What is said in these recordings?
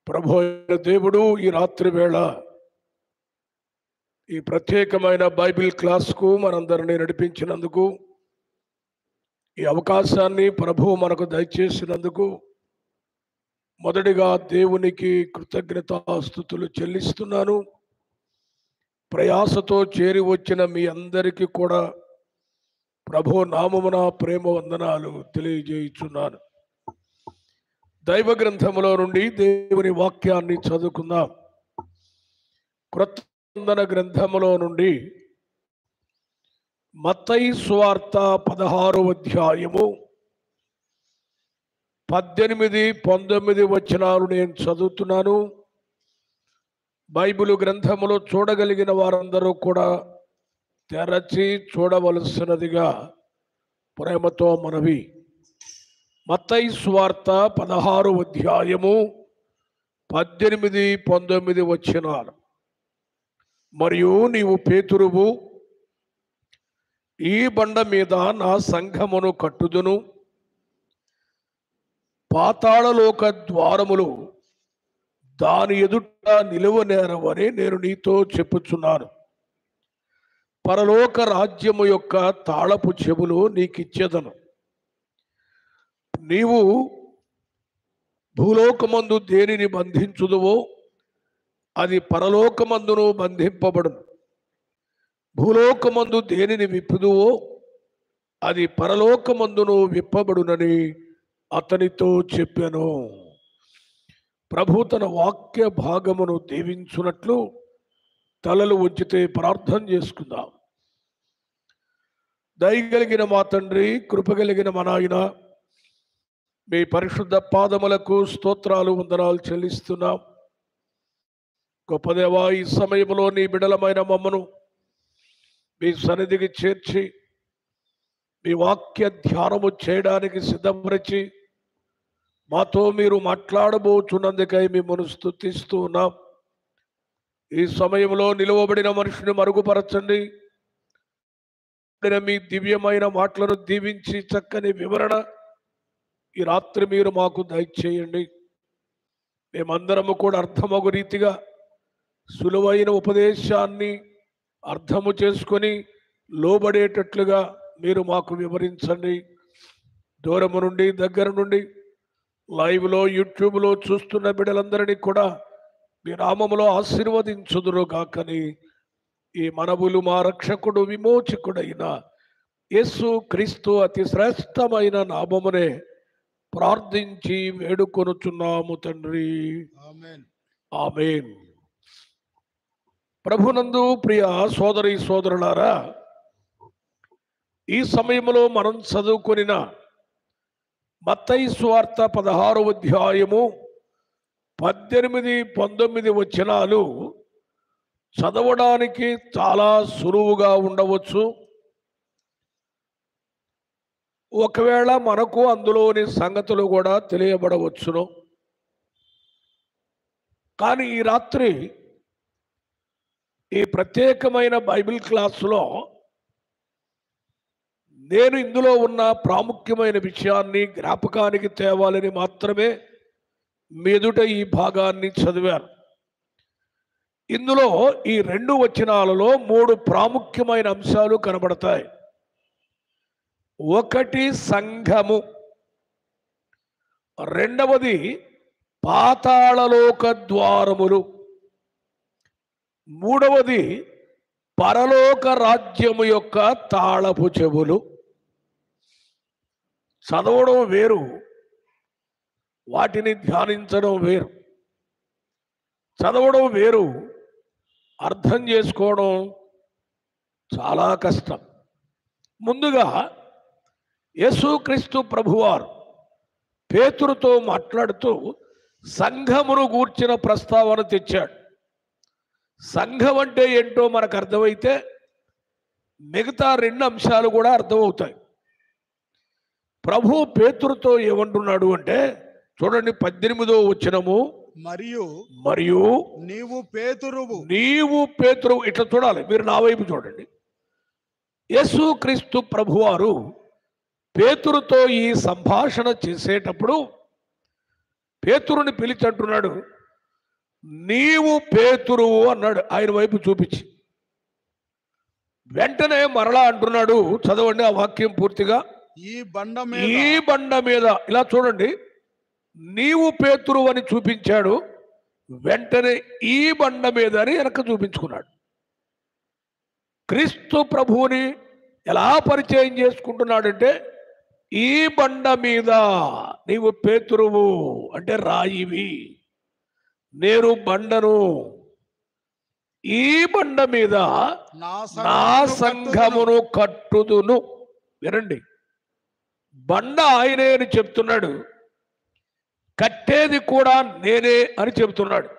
ప్రభు అయిన దేవుడు ఈ రాత్రి వేళ ఈ ప్రత్యేకమైన బైబిల్ క్లాస్కు మనందరినీ నడిపించినందుకు, ఈ అవకాశాన్ని ప్రభువు మనకు దయచేసినందుకు మొదటిగా దేవునికి కృతజ్ఞతాస్తుతులు చెల్లిస్తున్నాను. ప్రయాసతో చేరి వచ్చిన మీ అందరికీ కూడా ప్రభు నామమున ప్రేమ వందనాలు తెలియజేయుచున్నాను. దైవ గ్రంథములో నుండి దేవుని వాక్యాన్ని చదువుకుందాం. క్రొత్త నిబంధన గ్రంథములో నుండి మత్తయి సువార్త 16వ అధ్యాయము 18, 19 వచనాలు నేను చదువుతున్నాను. బైబిలు గ్రంథములో చూడగలిగిన వారందరూ కూడా తెరచి చూడవలసినదిగా ప్రేమతో మనవి. మత్తయి సువార్త 16వ అధ్యాయము 18, 19 వచనాలు. మరియు నీవు పేతురువు, ఈ బండ మీద నా సంఘమును కట్టుదును, పాతాళలోక ద్వారములు దాని ఎదుట నిలువనేరవని నేను నీతో చెప్పుచున్నాను. పరలోక రాజ్యము యొక్క తాళపు చెవులు నీకిచ్చేదను. నీవు భూలోకమందు దేనిని బంధించుదువో అది పరలోకమందును బంధింపబడును, భూలోకమందు దేనిని విప్పుదువో అది పరలోకమందును విప్పబడునని అతనితో చెప్పాను. ప్రభు తన వాక్య భాగమును దీవించున్నట్లు తలలు వంచితే ప్రార్థన చేసుకుందాం. దయగలిగిన మా తండ్రి, కృపగలిగిన మా నాయన, మీ పరిశుద్ధ పాదములకు స్తోత్రాలు వందనాలు చెల్లిస్తున్నాం. గొప్ప దేవా, ఈ సమయంలో నీ బిడలమైన మమ్మను మీ సన్నిధికి చేర్చి మీ వాక్య ధ్యానము చేయడానికి సిద్ధపరిచి మాతో మీరు మాట్లాడబోచున్నందుకై మిమ్మల్ని స్తుతిస్తూ ఉన్నాం. ఈ సమయంలో నిలువబడిన మనిషిని మరుగుపరచండి. మీ దివ్యమైన మాటలను దీవించి చక్కని వివరణ ఈ రాత్రి మీరు మాకు దయచేయండి. మేమందరము కూడా అర్థమగు రీతిగా సులువైన ఉపదేశాన్ని అర్థము చేసుకొని లోబడేటట్లుగా మీరు మాకు వివరించండి. దూరము నుండి దగ్గర నుండి లైవ్లో యూట్యూబ్లో చూస్తున్న బిడ్డలందరినీ కూడా మీ నామములో ఆశీర్వదించుదురు గాకని ఈ మనవులు మా రక్షకుడు విమోచకుడైన యేసు క్రీస్తు అతి శ్రేష్టమైన నామమునే ప్రార్థించి వేడుకొనుచున్నాము తండ్రి, ఆమేన్. ఆమేన్. ప్రభునందు ప్రియ సోదరి సోదరులారా, ఈ సమయంలో మనం చదువుకొనిన మత్తయి సువార్త 16వ అధ్యాయము 18, 19 వచనాలు చదవడానికి చాలా సులువుగా ఉండవచ్చు. ఒకవేళ మనకు అందులోని సంగతులు కూడా తెలియబడవచ్చును. కానీ ఈ రాత్రి ఈ ప్రత్యేకమైన బైబిల్ క్లాసులో నేను ఇందులో ఉన్న ప్రాముఖ్యమైన విషయాన్ని జ్ఞాపకానికి తేవాలని మాత్రమే మీదుట ఈ భాగాన్ని చదివాను. ఇందులో ఈ 2 వచనాలలో 3 ప్రాముఖ్యమైన అంశాలు కనబడతాయి. ఒకటి సంఘము, రెండవది పాతాళలోక ద్వారములు, మూడవది పరలోక రాజ్యము యొక్క తాళపు చెవులు. చదవడం వేరు, వాటిని ధ్యానించడం వేరు. చదవడం వేరు, అర్థం చేసుకోవడం చాలా కష్టం. ముందుగా యేసుక్రీస్తు ప్రభువారు పేతురుతో మాట్లాడుతూ సంఘమును గూర్చిన ప్రస్తావన తెచ్చాడు. సంఘం అంటే ఏంటో మనకు అర్థమైతే మిగతా 2 అంశాలు కూడా అర్థమవుతాయి. ప్రభు పేతురుతో ఏమంటున్నాడు అంటే, చూడండి 18వ వచనము, మరియు నీవు పేతురువు. ఇట్లా చూడాలి, మీరు నా వైపు చూడండి. యేసుక్రీస్తు ప్రభువారు పేతురుతో ఈ సంభాషణ చేసేటప్పుడు పేతురుని పిలిచి అంటున్నాడు, నీవు పేతురువు అన్నాడు ఆయన వైపు చూపించి. వెంటనే మరలా అంటున్నాడు, చదవండి ఆ వాక్యం పూర్తిగా. ఈ బండ మీద ఇలా చూడండి, నీవు పేతురు అని చూపించాడు. వెంటనే ఈ బండ మీద అని వెనక చూపించుకున్నాడు. క్రీస్తు ప్రభువుని ఎలా పరిచయం చేసుకుంటున్నాడంటే, ఈ బండ మీద నీవు పేతురువు అంటే రాయివి, నేను బండను, ఈ బండ మీద నా సంఘమును కట్టుదును. వినండి, బండ ఆయనే అని చెప్తున్నాడు, కట్టేది కూడా నేనే అని చెబుతున్నాడు.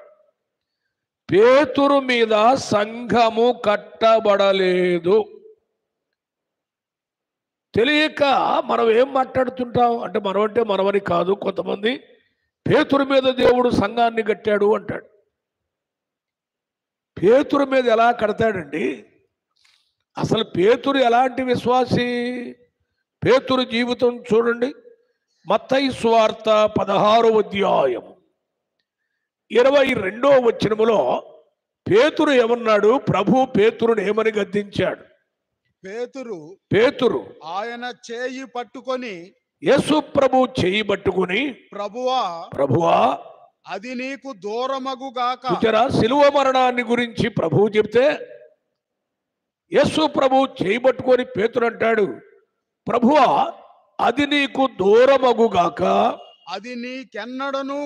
పేతురు మీద సంఘము కట్టబడలేదు. తెలియక మనం ఏం మాట్లాడుతుంటాం అంటే, మనం అంటే మనమని కాదు, కొంతమంది పేతురు మీద దేవుడు సంఘాన్ని కట్టాడు అంటాడు. పేతురు మీద ఎలా కడతాడండి? అసలు పేతురు ఎలాంటి విశ్వాసి? పేతురు జీవితం చూడండి. మత్తయి సువార్త 16వ అధ్యాయం 22వ వచనములో పేతురు ఏమన్నాడు? ప్రభు పేతురుని ఏమని గద్దించాడు? పేతురు ఆయన చేయి పట్టుకొని, యేసు ప్రభు చేయి పట్టుకొని, ప్రభువా అది నీకు దూరమగుగాక. చూచారా, శిలువ మరణాన్ని గురించి ప్రభువు చెప్తే యేసు ప్రభు చేయి పట్టుకొని పేతురు అంటాడు, ప్రభువా అది నీకు దూరమగుగాక. అది నీకెన్నడను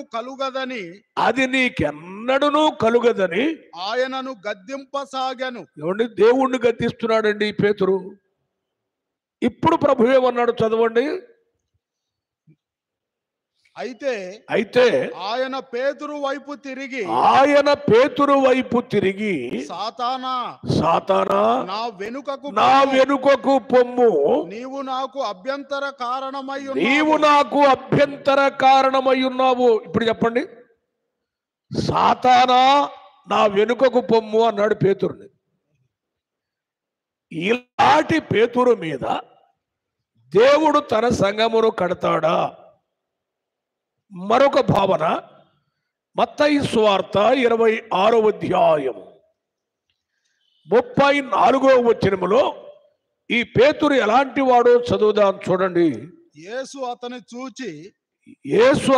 కలుగదని ఆయనను గద్దింపసాగాను. ఏమండి, దేవుణ్ణి గద్దిస్తున్నాడండి పేతురు. ఇప్పుడు ప్రభు ఏమన్నాడు చదవండి. అయితే ఆయన పేతురు వైపు తిరిగి సాతానా నా వెనుకకు పొమ్ము, నీవు నాకు అభ్యంతర కారణమై ఉన్నావు. ఇప్పుడు చెప్పండి, సాతానా నా వెనుకకు పొమ్ము అన్నాడు పేతురుని. ఇలాంటి పేతురు మీద దేవుడు తన సంఘమును కడతాడా? మరొక భావన, మత్తయి సువార్త 26వ అధ్యాయం 34వ వచనములో ఈ పేతురు ఎలాంటి వాడో చదువుదాం చూడండి. యేసు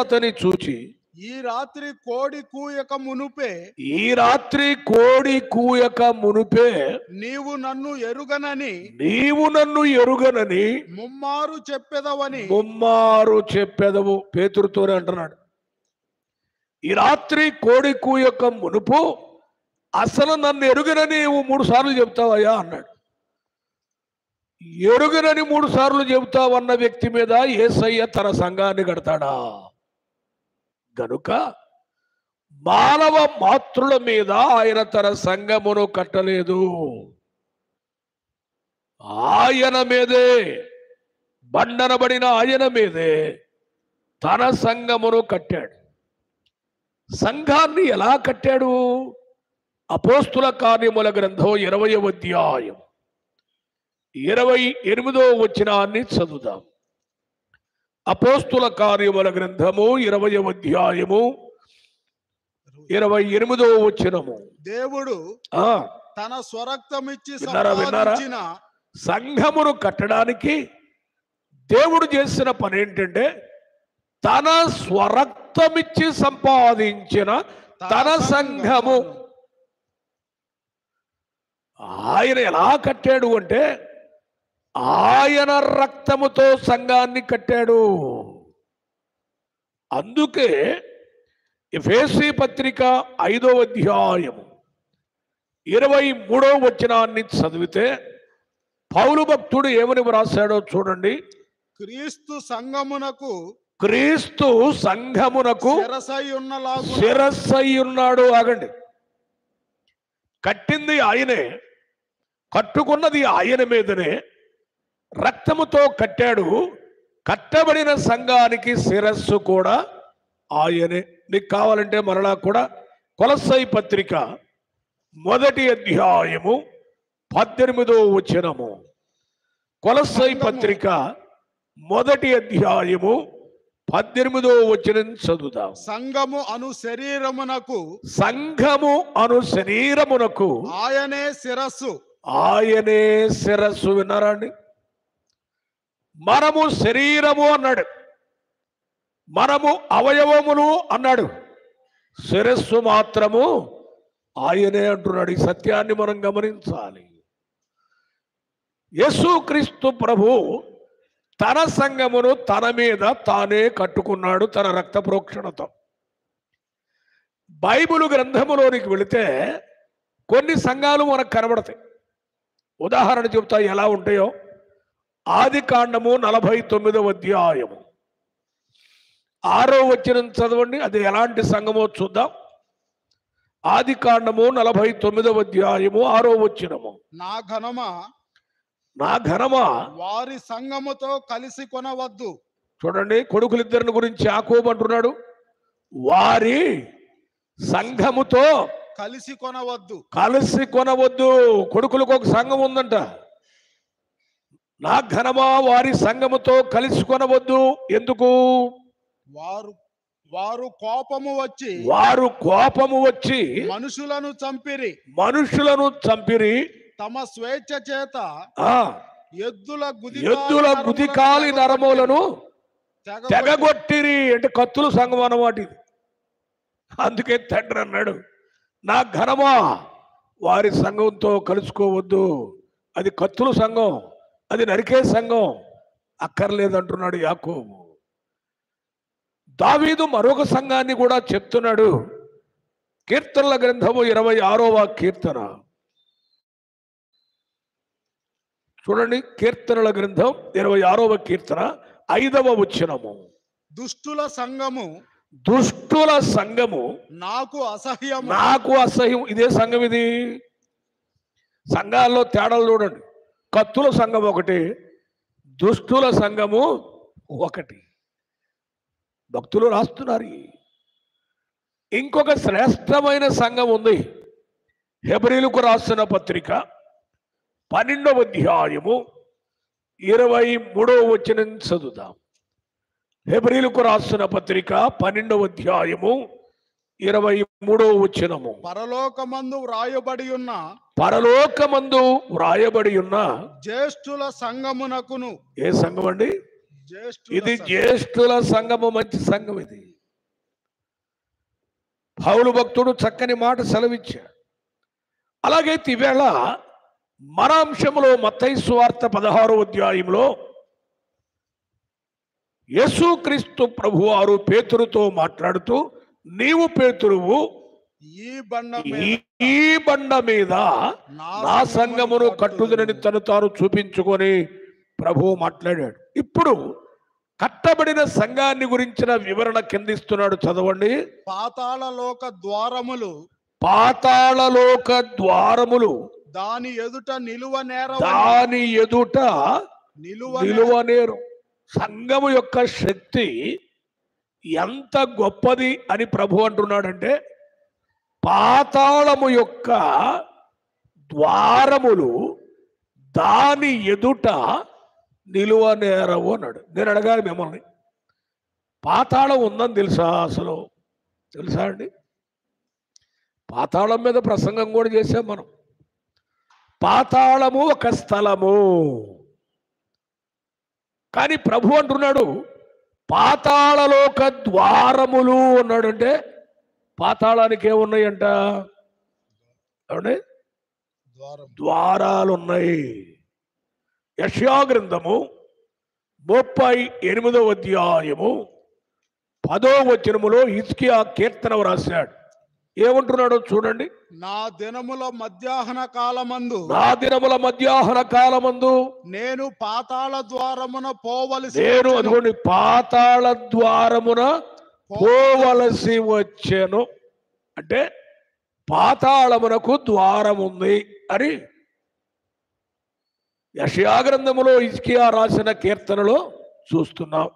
అతని చూచి ఈ రాత్రి కోడి కూయక మునుపే నీవు నన్ను ఎరుగనని ముమ్మారు చెప్పెదవు. పేతురుతోనే అంటున్నాడు, ఈ రాత్రి కోడి కూయక మునుపు అసలు నన్ను ఎరుగనని 3 సార్లు చెప్తావయ్యా అన్నాడు. ఎరుగనని 3 సార్లు చెబుతావన్న వ్యక్తి మీద యేసయ్య తన సంఘాన్ని కడతాడా? గనుక మానవ మాతృల మీద ఆయన తన సంఘమును కట్టలేదు, ఆయన మీదే, బండనబడిన ఆయన మీదే తన సంఘమును కట్టాడు. సంఘాన్ని ఎలా కట్టాడు? అపోస్తుల కార్యముల గ్రంథం 20వ అధ్యాయం 28వ వచనాన్ని చదువుదాం. అపోస్తుల కార్యముల గ్రంథము 20వ అధ్యాయము 28వ వచనము. దేవుడు తన స్వరక్తమిచ్చి విన్నారా? సంఘమును కట్టడానికి దేవుడు చేసిన పని ఏంటంటే, తన స్వరక్తమిచ్చి సంపాదించిన తన సంఘము. ఆయన ఎలా కట్టాడు అంటే, ఆయన రక్తముతో సంఘాన్ని కట్టాడు. అందుకే ఎఫెసీ పత్రిక 5వ అధ్యాయం 23వ వచనాన్ని చదివితే పౌలు భక్తుడు ఏమని వ్రాసాడో చూడండి. క్రీస్తు సంఘమునకు శిరస్సై ఉన్నాడు. ఆగండి, కట్టింది ఆయనే, కట్టుకున్నది ఆయన మీదనే, రక్తముతో కట్టాడు. కట్టబడిన సంఘానికి శిరస్సు కూడా ఆయనే. నీకు కావాలంటే మరలా కూడా కొలస్సై పత్రిక 1వ అధ్యాయము 18వ వచనము. కొలస్సై పత్రిక 1వ అధ్యాయము 18వ వచనం చదువుదాం. సంఘము అను శరీరమునకు సంఘము అను శరీరమునకు ఆయనే శిరస్సు. ఆయనే శిరస్సు. విన్నారండి? మనము శరీరము అన్నాడు, మనము అవయవములు అన్నాడు, శిరస్సు మాత్రము ఆయనే అంటున్నాడు. ఈ సత్యాన్ని మనం గమనించాలి. యేసుక్రీస్తు ప్రభు తన సంఘమును తన మీద తానే కట్టుకున్నాడు తన రక్త ప్రోక్షణతో. బైబిలు గ్రంథములోనికి వెళితే కొన్ని సంఘాలు మనకు కనబడతాయి. ఉదాహరణ చెబుతా ఎలా ఉంటాయో. ఆది కాండము 49వ అధ్యాయము 6వ వచనం చదవండి. అది ఎలాంటి సంఘమో చూద్దాం. ఆది కాండము 49వ అధ్యాయము 6వ వచనము. నా ఘనమా వారి సంఘముతో కలిసి కొనవద్దు. చూడండి, కొడుకులిద్దరిని గురించి యాకోబు అంటున్నాడు, వారి సంఘముతో కలిసి కొనవద్దు. కలిసి కొనవద్దు. కొడుకులకు ఒక సంఘం ఉందంట. నా ఘనమా వారి సంఘముతో కలిసి కొనవద్దు. ఎందుకు? వారు కోపము వచ్చి మనుషులను చంపిరి. తమ స్వేచ్ఛ చేత ఎద్దుల గుదికాలి నరములను తెగగొట్టిరి. అంటే కత్తుల సంఘం అన్నమాట ఇది. అందుకే తండ్రి అన్నాడు, నా ఘనమా వారి సంఘంతో కలుసుకోవద్దు. అది కత్తుల సంఘం, అది నరికే సంఘం, అక్కర్లేదంటున్నాడు యాకోబు. దావీదు మరొక సంఘాన్ని కూడా చెప్తున్నాడు. కీర్తనల గ్రంథము 26వ కీర్తన చూడండి. కీర్తనల గ్రంథం 26వ కీర్తన 5వ వచనము. దుష్టుల సంఘము నాకు అసహ్యం. ఇదే సంఘం. ఇది సంఘాల్లో తేడాలు చూడండి. కత్తుల సంఘం ఒకటి, దుష్టుల సంఘము ఒకటి. భక్తులు రాస్తున్నారు. ఇంకొక శ్రేష్టమైన సంఘం ఉంది. హెబ్రీలకు రాసిన పత్రిక 12వ అధ్యాయము 23వ వచనం చదువుదాం. హెబ్రీలకు రాసిన పత్రిక 12వ అధ్యాయము 23వ వచనము. పరలోకమందు వ్రాయబడి ఉన్న జ్యేష్ఠుల సంఘమునకును. ఏ సంఘం అండి ఇది? జ్యేష్ఠుల సంఘము. మంచి సంఘం ఇది. పౌలు భక్తుడు చక్కని మాట సెలవిచ్చాడు. అలాగే ఈవేళ మన అంశంలో మత్తయి సువార్త 16వ అధ్యాయంలో యేసుక్రీస్తు ప్రభువారు పేతురుతో మాట్లాడుతూ, నీవు పేతురువు, ఈ బండ మీద నా సంఘమును కట్టుదనని తను తాను చూపించుకొని ప్రభువు మాట్లాడాడు. ఇప్పుడు కట్టబడిన సంఘాన్ని గురించిన వివరణ కిందిస్తున్నాడు, చదవండి. పాతాళలోక ద్వారములు దాని ఎదుట నిలువనేరు. సంఘము యొక్క శక్తి ఎంత గొప్పది అని ప్రభు అంటున్నాడంటే, పాతాళము యొక్క ద్వారములు దాని ఎదుట నిలువనేరవు అన్నాడు. నేను అడగాలి మిమ్మల్ని, పాతాళం ఉందని తెలుసా? అసలు తెలుసా అండి? పాతాళం మీద ప్రసంగం కూడా చేసాం మనం. పాతాళము ఒక స్థలము, కానీ ప్రభు అంటున్నాడు పాతాళలోక ద్వారములు అన్నాడు. అంటే పాతాళానికి ఏమున్నాయంట? ఏమండి? ద్వారాలు ఉన్నాయి. యెషయా గ్రంథము 38వ అధ్యాయము 10వ వచనములో హిజ్కియా కీర్తన రాశాడు. ఏమంటున్నాడో చూడండి. నా దినముల మధ్యాహ్న కాలమందు నేను పాతాళ ద్వారమున పోవలసి వచ్చెను. అంటే పాతాళమునకు ద్వారం ఉంది అని యెషయా గ్రంథములో హిజ్కియా రాసిన కీర్తనలో చూస్తున్నాం.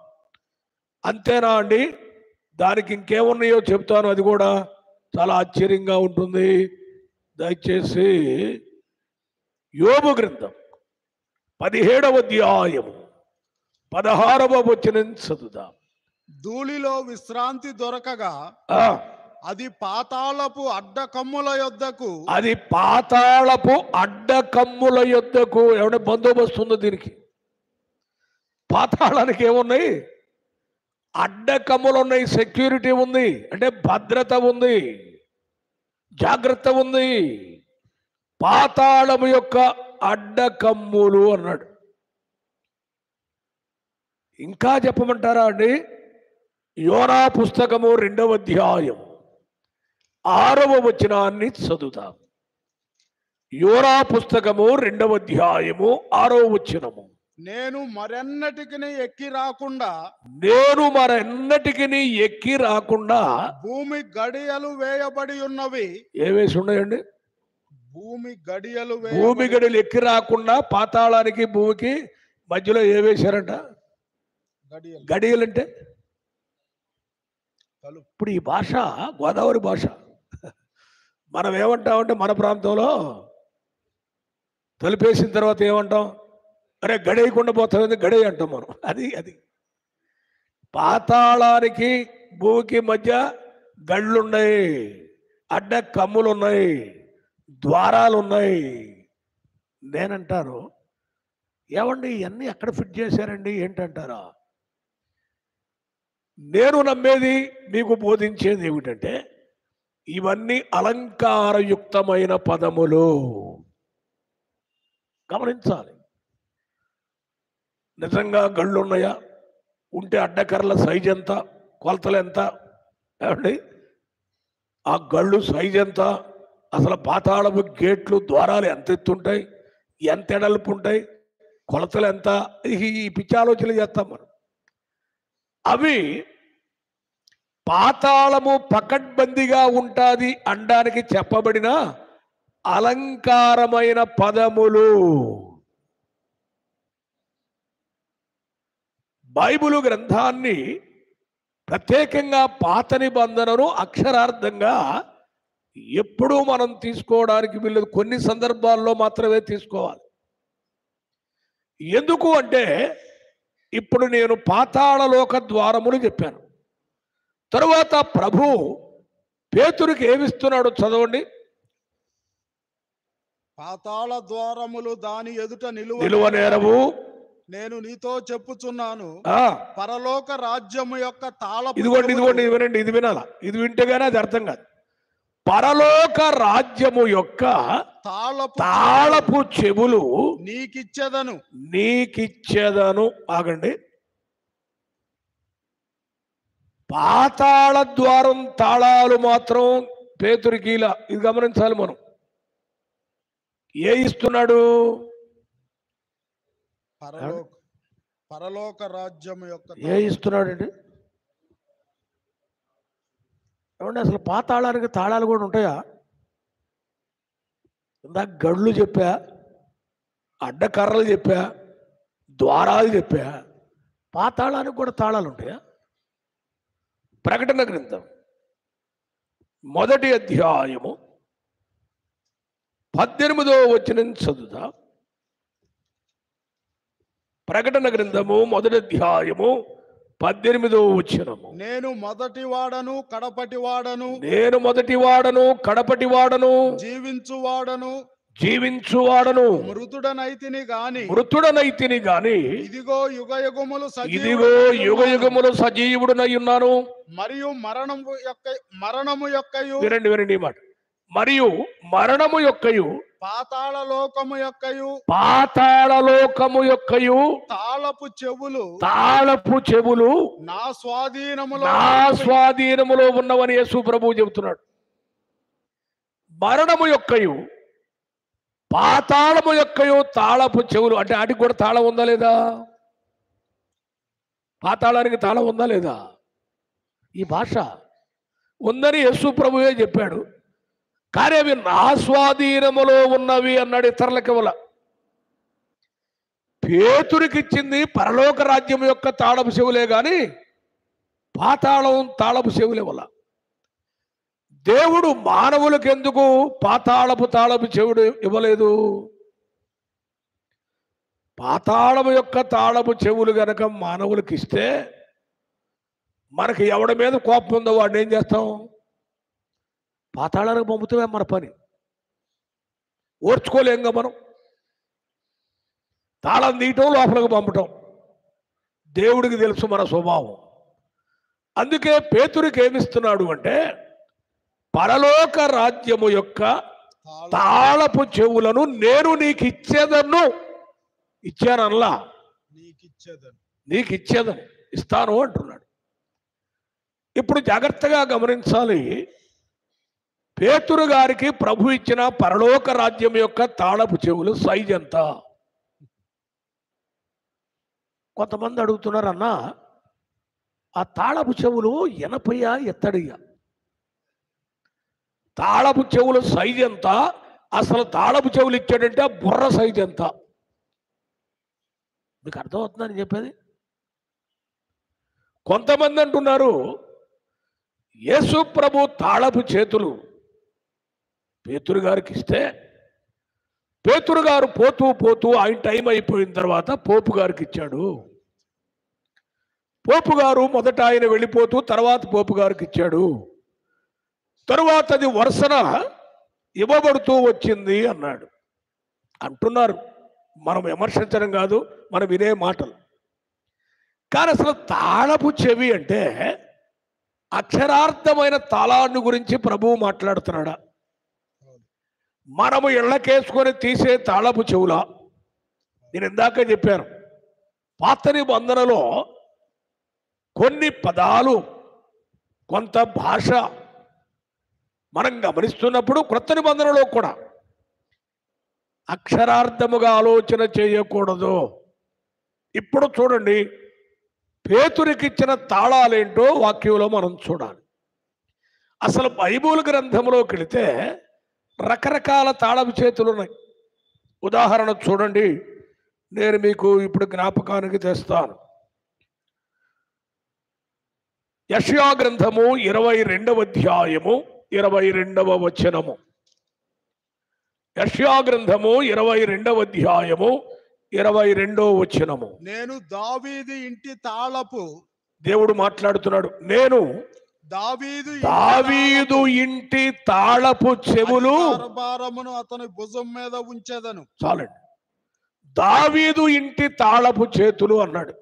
అంతేనా అండి? దానికి ఇంకేమున్నాయో చెప్తాను, అది కూడా చాలా ఆశ్చర్యంగా ఉంటుంది. దయచేసి యోబు గ్రంథం 17వ అధ్యాయము 16వ వచనం చదువుదాం. ధూళిలో విశ్రాంతి దొరకగా ఆ, అది పాతాళపు అడ్డకమ్ముల యొద్దకు అది పాతాళపు అడ్డకమ్ముల యొద్దకు ఏమైనా బందోబస్తు ఉందో దీనికి? పాతాళానికి ఏమున్నాయి? అడ్డకమ్ములు ఉన్నాయి, సెక్యూరిటీ ఉంది, అంటే భద్రత ఉంది, జాగ్రత్త ఉంది. పాతాళము యొక్క అడ్డకమ్ములు అన్నాడు. ఇంకా చెప్పమంటారా అండి? యోనా పుస్తకము 2వ అధ్యాయం 6వ వచనాన్ని చదువుతాం. యోనా పుస్తకము 2వ అధ్యాయము 6వ వచనము. నేను మరెన్నటికి ఎక్కి రాకుండా నేను మరెన్నటికి ఎక్కి రాకుండా భూమి గడియలు వేయబడి ఉన్నవి. ఏవేసి ఉన్నాయండి? భూమి గడియలు భూమి గడియలు ఎక్కి రాకుండా పాతాళానికి భూమికి మధ్యలో ఏ వేశారంట? గడియలు గడియలు అంటే తలుపు. ఇప్పుడు ఈ భాష గోదావరి భాష. మనం ఏమంటామంటే మన ప్రాంతంలో తలుపేసిన తర్వాత ఏమంటాం? అరే గడేయకుండా పోతుంది, గడేయ అంటాం మనం. అది పాతాళానికి భూమికి మధ్య గళ్ళున్నాయి, అడ్డ కమ్ములు ఉన్నాయి, ద్వారాలు ఉన్నాయి. నేనంటాను, ఏమండి ఇవన్నీ ఎక్కడ ఫిట్ చేశారండి ఏంటంటారా? నేను నమ్మేది, మీకు బోధించేది ఏమిటంటే ఇవన్నీ అలంకారయుక్తమైన పదములు. గమనించాలి. నిజంగా గళ్ళు ఉన్నాయా? ఉంటే అడ్డకర్రల సైజ్ ఎంత, కొలతలు ఎంత? ఏమండి ఆ గళ్ళు సైజ్ ఎంత? అసలు పాతాళపు గేట్లు ద్వారాలు ఎంత ఎత్తుంటాయి, ఎంత ఎడల్పు ఉంటాయి, కొలతలు ఎంత? ఈ పిచ్చి ఆలోచనలు చేస్తాం మనం. అవి పాతాళము పకడ్బందీగా ఉంటుంది అనడానికి చెప్పబడిన అలంకారమైన పదములు. బైబిలు గ్రంథాన్ని ప్రత్యేకంగా పాత నిబంధనను అక్షరార్థంగా ఎప్పుడూ మనం తీసుకోవడానికి వీళ్ళు కొన్ని సందర్భాల్లో మాత్రమే తీసుకోవాలి. ఎందుకు అంటే ఇప్పుడు నేను పాతాళలోక ద్వారములు చెప్పాను. తరువాత ప్రభు పేతురుకి ఏమిస్తున్నాడు చదవండి. పాతాళ ద్వారములు దాని ఎదుట నిలువనేరవు, నేను నీతో చెప్పుచున్నాను. ఆ పరలోక రాజ్యము యొక్క తాళపు ఇదిగోండి ఇది వినండి, ఇది వినాలా? ఇది వింటేగానే అది అర్థం కాదు. పరలోక రాజ్యము యొక్క తాళపు చెవులు నీకిచ్చేదను. ఆగండి. పాతాళ ద్వారం తాళాలు మాత్రం పేతురికి ఇలా, ఇది గమనించాలి మనం. ఏ ఇస్తున్నాడు? పరలోక రాజ్యము యొక్క ఏ ఇస్తున్నాడండి? ఏమంటే అసలు పాతాళానికి తాళాలు కూడా ఉంటాయా? ఇందాక గళ్ళు చెప్పా, అడ్డకర్రలు చెప్పా, ద్వారాలు చెప్పా. పాతాళానికి కూడా తాళాలు ఉంటాయా? ప్రకటన గ్రంథం 1వ అధ్యాయము 18వ వచనం చదువుతా. ప్రకటన గ్రంథము 1వ అధ్యాయము 18వ వచనము. నేను మొదటివాడను కడపటివాడను, నేను మొదటివాడను కడపటివాడను, జీవించువాడను, మృతుడనైతిని గాని ఇదిగో యుగయుగములు సజీవుడనై ఉన్నాను. మరియు మరణము యొక్కయు వినండి మాట. మరియు మరణము యొక్కయు పాతాళలోకము యొక్కయు తాళపు చెవులు నా స్వాధీనములో ఉన్నవని యేసు ప్రభువు చెబుతున్నాడు. మరణము యొక్కయు పాతాళము యొక్కయు తాళపు చెవులు అంటే వాటికి కూడా తాళం ఉందా లేదా? పాతాళానికి తాళం ఉందా లేదా? ఈ భాష ఉందని యేసు ప్రభువే చెప్పాడు. కానీ అవి నా స్వాధీనములో ఉన్నవి అన్నాడు. ఇతరులకి వల్ల పేతురికిచ్చింది పరలోక రాజ్యం యొక్క తాళపు చెవులే గాని పాతాళం తాళపు చెవులే వల్ల. దేవుడు మానవులకు ఎందుకు పాతాళపు తాళపు చెవుడు ఇవ్వలేదు? పాతాళము యొక్క తాళపు చెవులు గనక మానవులకు ఇస్తే మనకి ఎవడి మీద కోపం ఉందో వాడిని ఏం చేస్తాం? పాతాళానికి పంపుతామే మన పని. ఓర్చుకోలేంగా మనం. తాళం తీయటం, లోపలికి పంపటం దేవుడికి తెలుసు మన స్వభావం. అందుకే పేతురికి ఏమిస్తున్నాడు అంటే, పరలోక రాజ్యము యొక్క తాళపు చెవులను నేను నీకు ఇచ్చేదను. ఇచ్చానల్లా, నీకు ఇచ్చేదను, ఇస్తాను అంటున్నాడు. ఇప్పుడు జాగ్రత్తగా గమనించాలి. పేతురు గారికి ప్రభు ఇచ్చిన పరలోక రాజ్యం యొక్క తాళపు చెవులు సైజ్ ఎంత? కొంతమంది అడుగుతున్నారు, అన్న ఆ తాళపు చెవులు ఎనపయ్యా ఎత్తడయ్యా? తాళపు చెవుల సైజ్ ఎంత? అసలు తాళపు చెవులు ఇచ్చాడంటే ఆ బుర్ర సైజ్ ఎంత? మీకు అర్థమవుతుందని చెప్పేది. కొంతమంది అంటున్నారు, యేసు ప్రభు తాళపు చేతులు పేతురు గారికి ఇస్తే, పేతురు గారు పోతూ పోతూ ఆయన టైం అయిపోయిన తర్వాత పోపు గారికి ఇచ్చాడు. పోపు గారు మొదట ఆయన వెళ్ళిపోతూ తర్వాత పోపు గారికి ఇచ్చాడు. తరువాత అది వరుసన ఇవ్వబడుతూ వచ్చింది అన్నాడు అంటున్నారు. మనం విమర్శించడం కాదు, మనం వినే మాటలు. కానీ అసలు తాళపు చెవి అంటే అక్షరార్థమైన తాళాన్ని గురించి ప్రభువు మాట్లాడుతున్నాడా? మనము ఇళ్ళకేసుకొని తీసే తాళపు చెవులా? నేను ఇందాక చెప్పాను, పాత నిబంధనలో కొన్ని పదాలు, కొంత భాష మనం గమనిస్తున్నప్పుడు క్రొత్త నిబంధనలో కూడా అక్షరార్థముగా ఆలోచన చేయకూడదు. ఇప్పుడు చూడండి, పేతురికిచ్చిన తాళాలేంటో వాక్యంలో మనం చూడాలి. అసలు బైబిల్ గ్రంథంలోకి వెళితే రకరకాల తాళపు చేతులు ఉన్నాయి. ఉదాహరణ చూడండి, నేను మీకు ఇప్పుడు జ్ఞాపకానికి తెస్తాను. యెషయా గ్రంథము 22వ అధ్యాయము 22వ వచనము. యెషయా గ్రంథము 22వ అధ్యాయము 22వ వచనము. నేను దావీదు ఇంటి తాళపు, దేవుడు మాట్లాడుతున్నాడు, నేను దావీదు ఇంటి తాళపు చెవులు భారమును అతని భుజం మీద ఉంచెదను. చాలండి. దావీదు ఇంటి తాళపు చేతులు అన్నాడు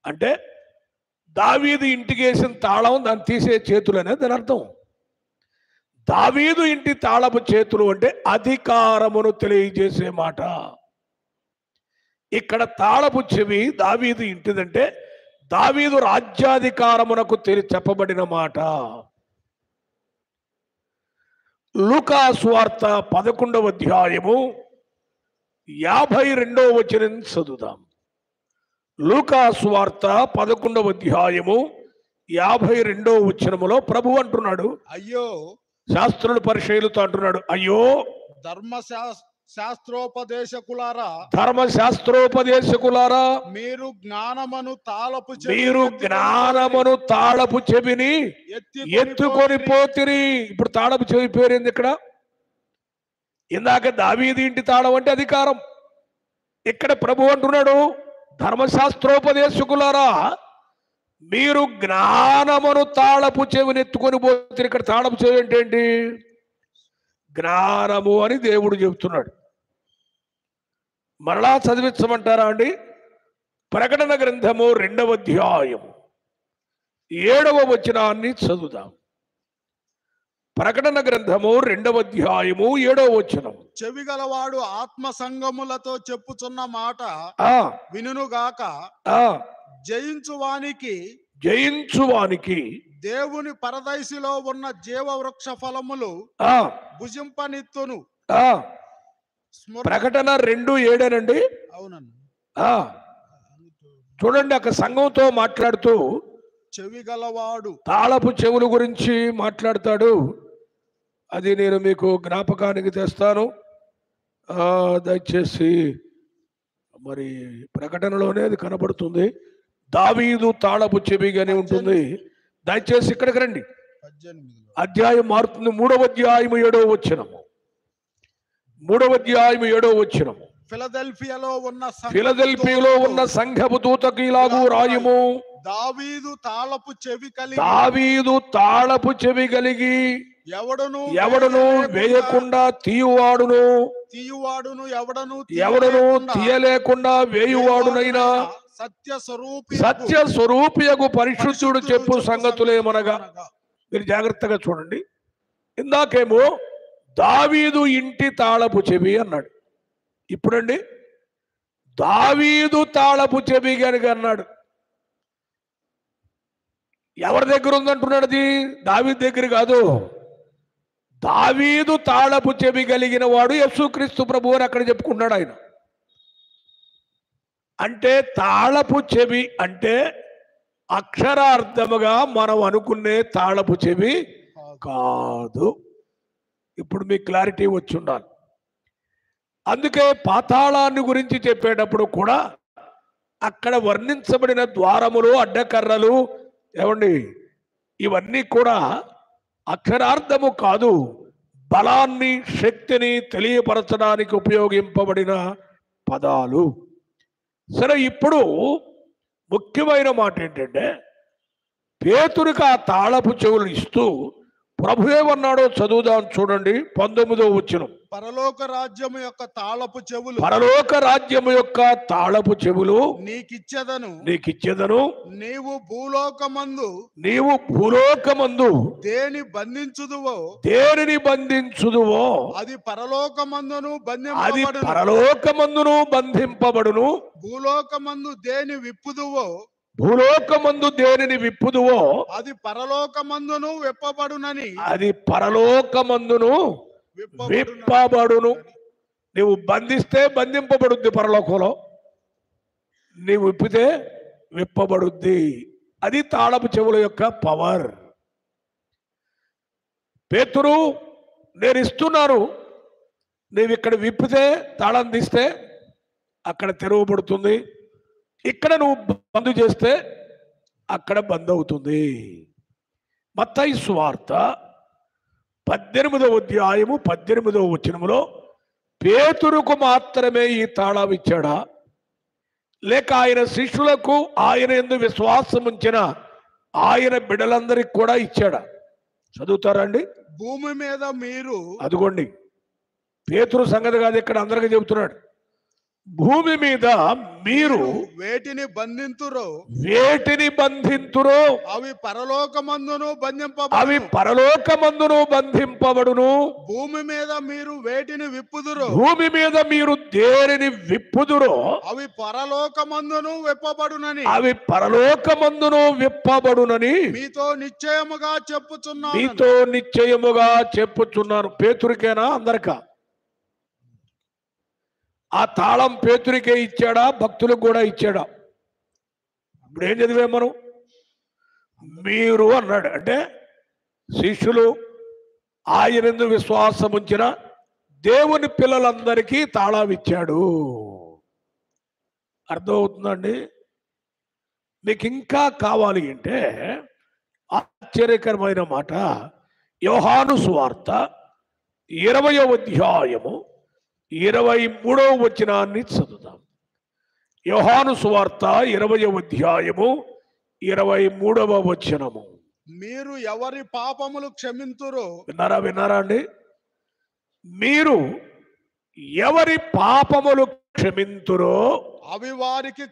అంటే దావీదు ఇంటికి వేసిన తాళం దాన్ని తీసే చేతులు అనేది దాని అర్థం. దావీదు ఇంటి తాళపు చేతులు అంటే అధికారమును తెలియజేసే మాట. ఇక్కడ తాళపు చెవి దావీదు ఇంటిదంటే దావీదు రాజ్యాధికారమునకు చెప్పబడిన మాట. లూకా సువార్త 11వ అధ్యాయము 52వ వచనం చదువుదాం. లూకా సువార్త 11వ అధ్యాయము 52వ వచనములో ప్రభు అంటున్నాడు, అయ్యో, శాస్త్రులు పరిచయులతో అంటున్నాడు, అయ్యో ధర్మశాస్త్రోపదేశకులారా, మీరు జ్ఞానమును తాళపు చెవిని ఎత్తుకొని పోతిరి. ఇప్పుడు తాళపు చెవి పేరేంది ఇక్కడ? ఇందాక దావీదు ఇంటి తాళం అంటే అధికారం. ఇక్కడ ప్రభు అంటున్నాడు, ధర్మశాస్త్రోపదేశకులారా, మీరు జ్ఞానమును తాళపు చెవిని ఎత్తుకొని పోతిరి. ఇక్కడ తాళపు చెవి అంటే ఏంటి? జ్ఞానము అని దేవుడు చెబుతున్నాడు. మరలా చదివించమంటారా అండి? ప్రకటన గ్రంథము 2వ అధ్యాయము 7వ వచనాన్ని చదువుదాం. ప్రకటన గ్రంథము 2వ అధ్యాయము 7వ వచనం. చెవి గలవాడు ఆత్మ సంగములతో చెప్పుచున్న మాట వినుగాక. జయించువానికి దేవుని పరదైసిలో ఉన్న జీవ వృక్ష ఫలములు భుజింపనిత్తును. ప్రకటన 2:7 అవునండి. చూడండి, అక్కడ సంఘంతో మాట్లాడుతూ చెవి గలవాడు తాళపు చెవుల గురించి మాట్లాడతాడు. అది నేను మీకు జ్ఞాపకానికి తెస్తాను. దయచేసి మరి ప్రకటనలోనే అది కనబడుతుంది. దావీదు తాళపు చెవిగానే ఉంటుంది. దయచేసి ఇక్కడికి రండి. అధ్యాయం మారుతుంది. 3వ అధ్యాయము 7వ వచనము. 3వ అధ్యాయము 7వ వచనము. ఫిలదెల్ఫియాలో ఉన్న సంఘపు దూతకు ఇలాగూ రాయుము. దావీదు తాళపు చెవి కలిగి దావీదు తాళపు చెవి కలిగి ఎవడును వేయకుండా తీయువాడును ఎవడును తీయలేకుండా వేయువాడునైనా సత్య స్వరూపియగు పరిశుద్ధుడు చెప్పు సంగతులేమనగా. మీరు జాగ్రత్తగా చూడండి. ఇందాకేమో దావీదు ఇంటి తాళపు చెవి అన్నాడు. ఇప్పుడండి దావీదు తాళపు చెవి కనుక అన్నాడు. ఎవరి దగ్గర ఉందంటున్నాడు? అది దావీదు దగ్గర కాదు. దావీదు తాళపు చెవి కలిగిన వాడు యేసుక్రీస్తు ప్రభువు అని అక్కడ చెప్పుకున్నాడు ఆయన. అంటే తాళపు చెవి అంటే అక్షరార్థముగా మనం అనుకునే తాళపు చెవి కాదు. ఇప్పుడు మీకు క్లారిటీ వచ్చి ఉండాలి. అందుకే పాతాళాన్ని గురించి చెప్పేటప్పుడు కూడా అక్కడ వర్ణించబడిన ద్వారములు, అడ్డకర్రలు, ఏమండి, ఇవన్నీ కూడా అక్షరార్థము కాదు, బలాన్ని, శక్తిని తెలియపరచడానికి ఉపయోగింపబడిన పదాలు. సరే, ఇప్పుడు ముఖ్యమైన మాట ఏంటంటే పేతురుకి ఆ తాళపు చెవులు ఇస్తూ ప్రభు ఏమన్నాడో చదువుదాం. చూడండి 19వ వచనం. పరలోక రాజ్యము యొక్క తాళపు చెవులు, పరలోక రాజ్యము యొక్క తాళపు చెవులు నీకిచ్చెదను నీవు భూలోకమందు దేనిని బంధించుదువో అది పరలోకమందును బంధింపబడును. భూలోకమందు దేని విప్పుదువో అది పరలోకమందును విప్పబడును. నీవు బంధిస్తే బంధింపబడుద్ది పరలోకంలో, నీవు విప్పితే విప్పబడుద్ది. అది తాళపు చెవుల యొక్క పవర్. పేతురు, నేను ఇస్తున్నాను, నీవు ఇక్కడ విప్పితే, తాళం తీస్తే అక్కడ తెరవబడుతుంది, ఇక్కడ నువ్వు బంద్ చేస్తే అక్కడ బంద్ అవుతుంది. మత్తయి సువార్త 18వ అధ్యాయము 18వ వచనములో పేతురుకు మాత్రమే ఈ తాళం ఇచ్చాడా, లేక ఆయన శిష్యులకు, ఆయన యందు విశ్వాసం ఉంచిన ఆయన బిడ్డలందరికి కూడా ఇచ్చాడా? చదువుతారండి. భూమి మీద మీరు, అదిగోండి పేతురు సంగతి కాదు, ఇక్కడ అందరికీ చెబుతున్నాడు. భూమి మీద మీరు వేటిని బంధింతురో అవి పరలోకమందును బంధింపబడును. భూమి మీద మీరు వేటిని విప్పుదురో దేనిని విప్పుదురో అవి పరలోకమందును విప్పబడునని మీతో నిశ్చయముగా చెప్పుచున్నాను. పేతురికేనా? అందరికా? ఆ తాళం పేతురికే ఇచ్చాడా, భక్తులకు కూడా ఇచ్చాడా? ఇప్పుడు ఏం చదివే మనం? మీరు అన్నాడు అంటే శిష్యులు, ఆయనందు విశ్వాసం ఉంచిన దేవుని పిల్లలందరికీ తాళం ఇచ్చాడు. అర్థమవుతుందండి? మీకు ఇంకా కావాలి అంటే ఆశ్చర్యకరమైన మాట, యోహాను సువార్త 20వ అధ్యాయము 23వ వచనాన్ని చదువుదాం. యోహాను సువార్త 20వ అధ్యాయము 23వ వచనము. మీరు ఎవరి పాపములు క్షమింతురో, విన్నారా అండి? మీరు ఎవరి పాపములు క్షమింతురో అవి వారికి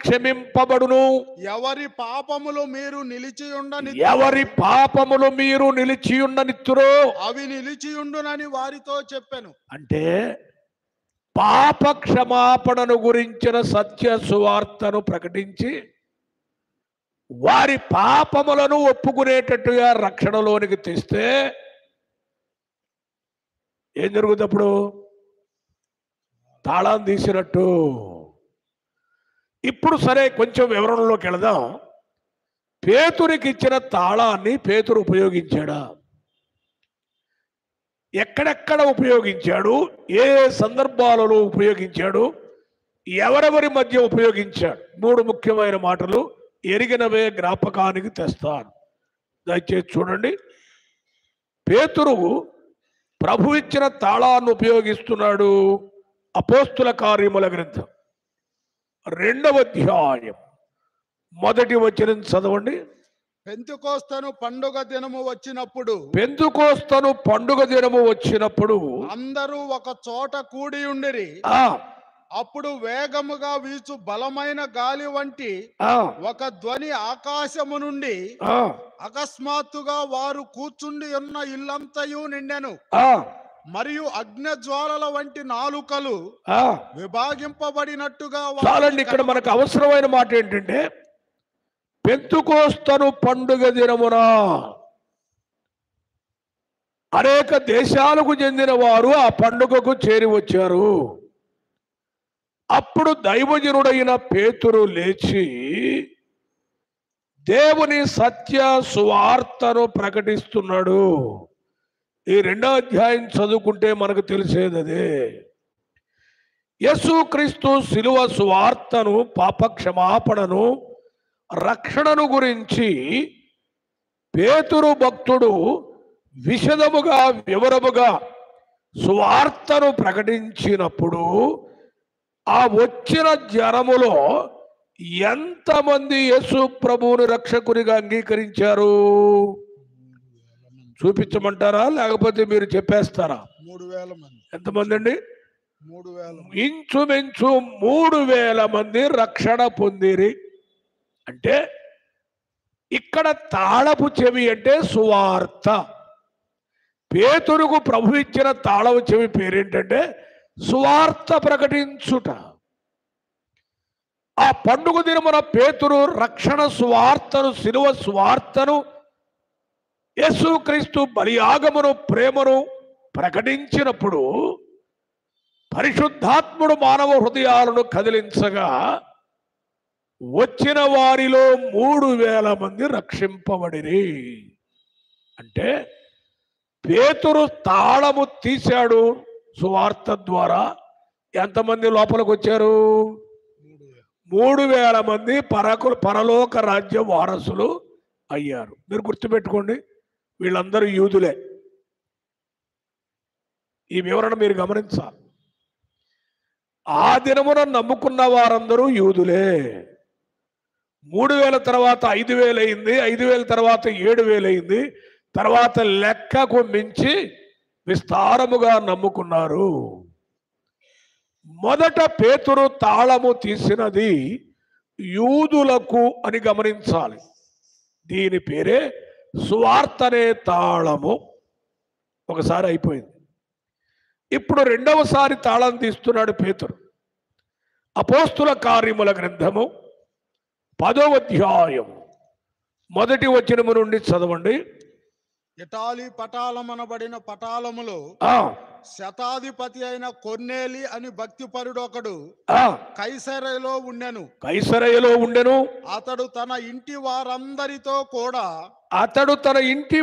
క్షమింపబడును. ఎవరి పాపములు మీరు నిలిచియుండనిత్తురో అవి నిలిచియుండునని వారితో చెప్పాను. అంటే పాప క్షమాపణను గురించిన సత్య సువార్తను ప్రకటించి వారి పాపములను ఒప్పుకునేటట్టుగా రక్షణలోనికి తెస్తే ఏం జరుగుతుంది? అప్పుడు తాళం తీసినట్టు. ఇప్పుడు సరే, కొంచెం వివరణలోకి వెళదాం. పేతురికి ఇచ్చిన తాళాన్ని పేతురు ఉపయోగించాడా? ఎక్కడెక్కడ ఉపయోగించాడు? ఏ సందర్భాలలో ఉపయోగించాడు? ఎవరెవరి మధ్య ఉపయోగించాడు? 3 ముఖ్యమైన మాటలు ఎరిగినవే జ్ఞాపకానికి తెస్తాను. దయచేసి చూడండి. పేతురు ప్రభు ఇచ్చిన తాళాన్ని ఉపయోగిస్తున్నాడు. అపోస్తుల కార్యముల గ్రంథం 2వ అధ్యాయం మొదటి వచనం చదవండి. పెంతెకోస్తను పండుగ దినము వచ్చినప్పుడు పెంతెకోస్తను పండుగ దినము వచ్చినప్పుడు అందరూ ఒక చోట కూడి ఉండిరి. ఆ అప్పుడు వేగముగా వీచు బలమైన గాలి వంటి ఆ ఒక ధ్వని ఆకాశము నుండి ఆ అకస్మాత్తుగా వారు కూర్చుండి ఉన్న ఇల్లంతయు నిండెను. ఆ మరియు అగ్నిజ్వాలల వంటి నాలుకలు ఆ విభాగింపబడినట్టుగా వారికి చాలండి. ఇక్కడ మనకు అవసరమైన మాట ఏంటంటే పెంతెకోస్తను పండుగ దినమున అనేక దేశాలకు చెందిన వారు ఆ పండుగకు చేరి వచ్చారు. అప్పుడు దైవజనుడైన పేతురు లేచి దేవుని సత్య సువార్తను ప్రకటిస్తున్నాడు. ఈ 2వ అధ్యాయం చదువుకుంటే మనకు తెలిసేది అదే. యేసుక్రీస్తు శిలువ సువార్తను, పాప క్షమాపణను, రక్షణను గురించి పేతురు భక్తుడు విశదముగా వివరముగా సువార్తను ప్రకటించినప్పుడు ఆ వచ్చిన జనములో ఎంతమంది యేసు ప్రభువుని రక్షకునిగా అంగీకరించారు? చూపించమంటారా లేకపోతే మీరు చెప్పేస్తారా? 3000 మంది. ఎంతమంది అండి? 3000. ఇంచుమించు 3000 మంది రక్షణ పొందిరి. అంటే ఇక్కడ తాళపు చెవి అంటే సువార్త. పేతురుకు ప్రభు ఇచ్చిన తాళపు చెవి పేరేంటంటే సువార్త ప్రకటించుట. ఆ పండుగ దినమున పేతురు రక్షణ సువార్తను, శిలువ సువార్తను, యేసుక్రీస్తు బలియాగమును, ప్రేమను ప్రకటించినప్పుడు పరిశుద్ధాత్ముడు మానవ హృదయాలను కదిలించగా వచ్చిన వారిలో 3000 మంది రక్షింపబడిరి. అంటే పేతురు తాళము తీశాడు సువార్త ద్వారా. ఎంతమంది లోపలికి వచ్చారు? 3000 మంది పరలోక రాజ్య వారసులు అయ్యారు. మీరు గుర్తుపెట్టుకోండి, వీళ్ళందరూ యూదులే. ఈ వివరణ మీరు గమనించాలి. ఆ దినమున నమ్ముకున్న వారందరూ యూదులే. 3000 తర్వాత 5000 అయింది, 5000 తర్వాత 7000 అయింది. తర్వాత లెక్కకు మించి విస్తారముగా నమ్ముకున్నారు. మొదట పేతురు తాళము తీసినది యూదులకు అని గమనించాలి. దీని పేరే సువార్తనే తాళము. ఒకసారి అయిపోయింది. ఇప్పుడు 2వసారి తాళం తీస్తున్నాడు పేతురు. అపోస్తుల కార్యముల గ్రంథము 10వ అధ్యాయం మొదటి వచనము నుండి చదవండి. ఇటాలీ పటాలమనబడిన పటాలములో శతాధిపతి అయిన కొర్నేలి అని భక్తిపరుడు ఒకడు కైసరయలో ఉండెను. అతడు తన ఇంటి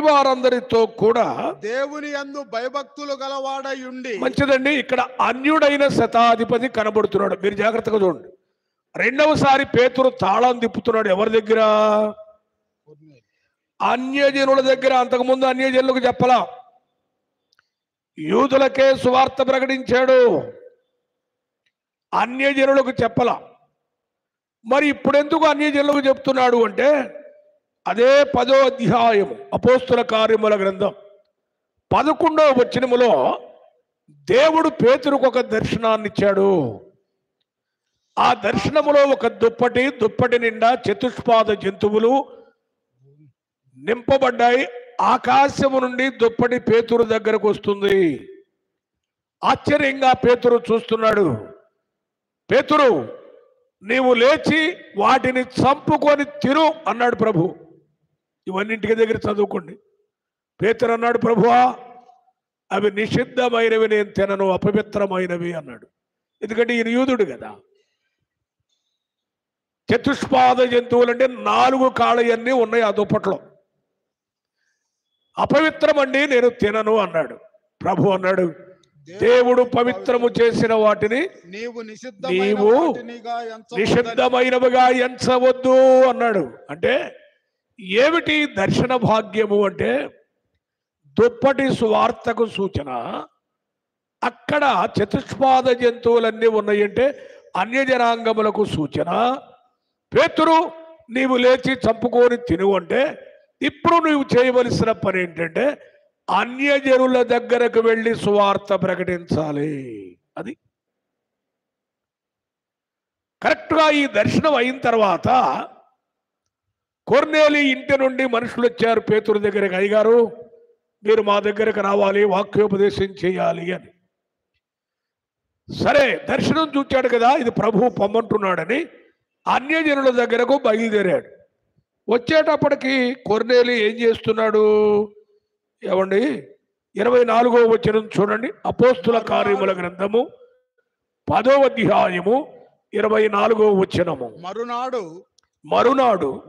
వారందరితో కూడా దేవుని యందు భయభక్తులు గలవాడై ఉండి. మంచిదండి. ఇక్కడ అన్యుడైన శతాధిపతి కనబడుతున్నాడు. మీరు జాగ్రత్తగా చూడండి. 2వసారి పేతురు తాళం తిప్పుతున్నాడు. ఎవరి దగ్గర? అన్యజనుల దగ్గర. అంతకుముందు అన్యజనులకు చెప్పలా, యూదులకే సువార్త ప్రకటించాడు, అన్యజనులకు చెప్పలా. మరి ఇప్పుడెందుకు అన్యజనులకు చెప్తున్నాడు అంటే అదే 10వ అధ్యాయము అపోస్తుల కార్యముల గ్రంథం 11వ వచనములో దేవుడు పేతురుకు ఒక దర్శనాన్ని ఇచ్చాడు. ఆ దర్శనములో ఒక దుప్పటి నిండా చతుష్పాద జంతువులు నింపబడ్డాయి. ఆకాశము నుండి దుప్పటి పేతురు దగ్గరకు వస్తుంది. ఆశ్చర్యంగా పేతురు చూస్తున్నాడు. పేతురు, నీవు లేచి వాటిని చంపుకొని తిను అన్నాడు ప్రభు. ఇవన్నింటికి దగ్గర చదువుకోండి. పేతురు అన్నాడు, ప్రభువా అవి నిషిద్ధమైనవి, నేను తినను, అపవిత్రమైనవి అన్నాడు. ఎందుకంటే ఈయన యూదుడు కదా. చతుష్పాద జంతువులు అంటే 4 కాళ్ళయన్నీ ఉన్నాయి ఆ దుప్పట్లో. అపవిత్రమండి, నేను తినను అన్నాడు. ప్రభు అన్నాడు, దేవుడు పవిత్రము చేసిన వాటిని నీవు నిషిద్ధమైనవిగా ఎంచవద్దు అన్నాడు. అంటే ఏమిటి దర్శన భాగ్యము అంటే దుప్పటి సువార్తకు సూచన. అక్కడ చతుష్పాద జంతువులన్నీ ఉన్నాయంటే అన్యజనాంగములకు సూచన. పేతురు నీవు లేచి చంపుకొని తిను అంటే, ఇప్పుడు నువ్వు చేయవలసిన పని ఏంటంటే అన్యజనుల దగ్గరకు వెళ్ళి సువార్త ప్రకటించాలి. అది కరెక్ట్గా. ఈ దర్శనం అయిన తర్వాత కొర్నేలి ఇంటి నుండి మనుషులు వచ్చారు పేతురు దగ్గరికి, అయ్యగారు మీరు మా దగ్గరకు రావాలి, వాక్యోపదేశం చేయాలి అని. సరే, దర్శనం చూచాడు కదా, ఇది ప్రభువు పొమ్మంటున్నాడని అన్యజనుల దగ్గరకు బయలుదేరాడు. వచ్చేటప్పటికి కొర్నేలి ఏం చేస్తున్నాడు ఏమండి? 24వ వచనం చూడండి. అపోస్తుల కార్యముల గ్రంథము 10వ అధ్యాయము 24వ వచనము. మరునాడు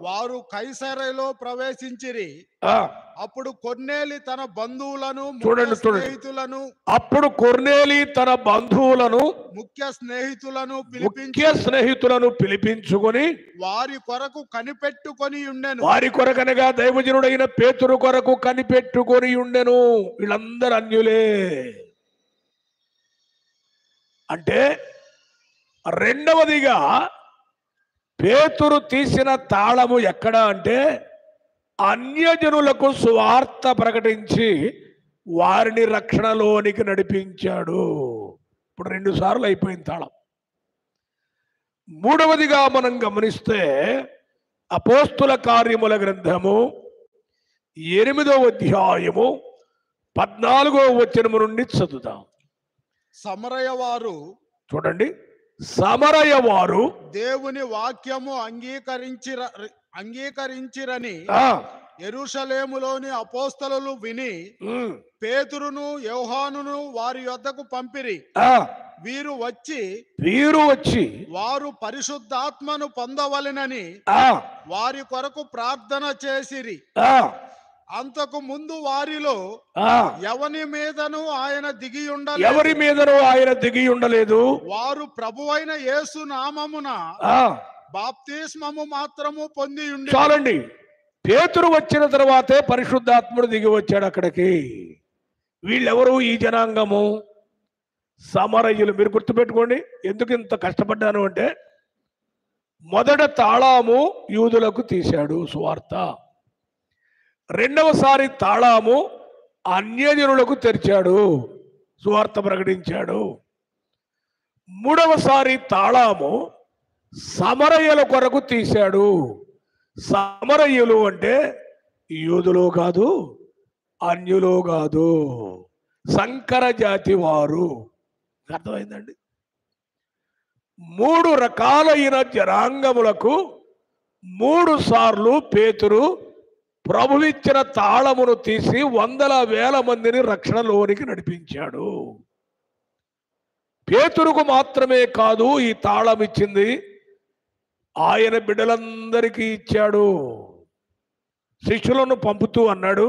వారు కైసరలో ప్రవేశించిరి. అప్పుడు కొర్నేలి తన బంధువులను స్నేహితులను అప్పుడు కొర్నేలి తన బంధువులను ముఖ్య స్నేహితులను పిలిపించుకొని వారి కొరకు కనిపెట్టుకొని ఉండెను. వారి కొరకనగా దైవజనుడైన పేతురు కొరకు కనిపెట్టుకొని ఉండెను. వీళ్ళందరూ అన్యులే. అంటే రెండవదిగా పేతురు తీసిన తాళము ఎక్కడ అంటే అన్యజనులకు సువార్త ప్రకటించి వారిని రక్షణలోనికి నడిపించాడు. ఇప్పుడు 2 సార్లు అయిపోయింది తాళం. మూడవదిగా మనం గమనిస్తే అపోస్తుల కార్యముల గ్రంథము 8వ అధ్యాయము 14వ వచనము నుండి చదువుదాం. సమరయ వారు చూడండి, సమరయ వారు దేవుని వాక్యము అంగీకరించిరని యెరూషలేములోని అపోస్తలులు విని పేతురును యోహానును వారి యొద్దకు పంపిరి. వీరు వచ్చి వారు పరిశుద్ధాత్మను పొందవలెనని వారి కొరకు ప్రార్థన చేసిరి. అంతకు ముందు వారిలో ఎవరి మీదను ఆయన దిగి ఉండలేదు. వారు ప్రభువైన యేసు నామమున బాప్తిస్మము మాత్రము పొంది ఉండి. చాలండి. పేతురు వచ్చిన తర్వాతే పరిశుద్ధాత్ముడు దిగి వచ్చాడు అక్కడికి. వీళ్ళెవరు? ఈ జనాంగము సమరయులు. మీరు గుర్తుపెట్టుకోండి, ఎందుకు ఇంత కష్టపడ్డాను అంటే మొదట తాళాము యూదులకు తీశాడు సువార్త, రెండవసారి తాళాము అన్యజనులకు తెరిచాడు, సువార్త ప్రకటించాడు, మూడవసారి తాళాము సమరయుల కొరకు తీశాడు. సమరయులు అంటే యూదులు కాదు, అన్యులు కాదు, సంకర జాతి వారు. అర్థమైందండి? 3 రకాలైన జనాంగములకు 3 సార్లు పేతురు ప్రభువిచ్చిన తాళమును తీసి 100,000 మందిని రక్షణలోనికి నడిపించాడు. పేతురుకు మాత్రమే కాదు ఈ తాళం ఇచ్చింది, ఆయన బిడ్డలందరికీ ఇచ్చాడు. శిష్యులను పంపుతూ అన్నాడు,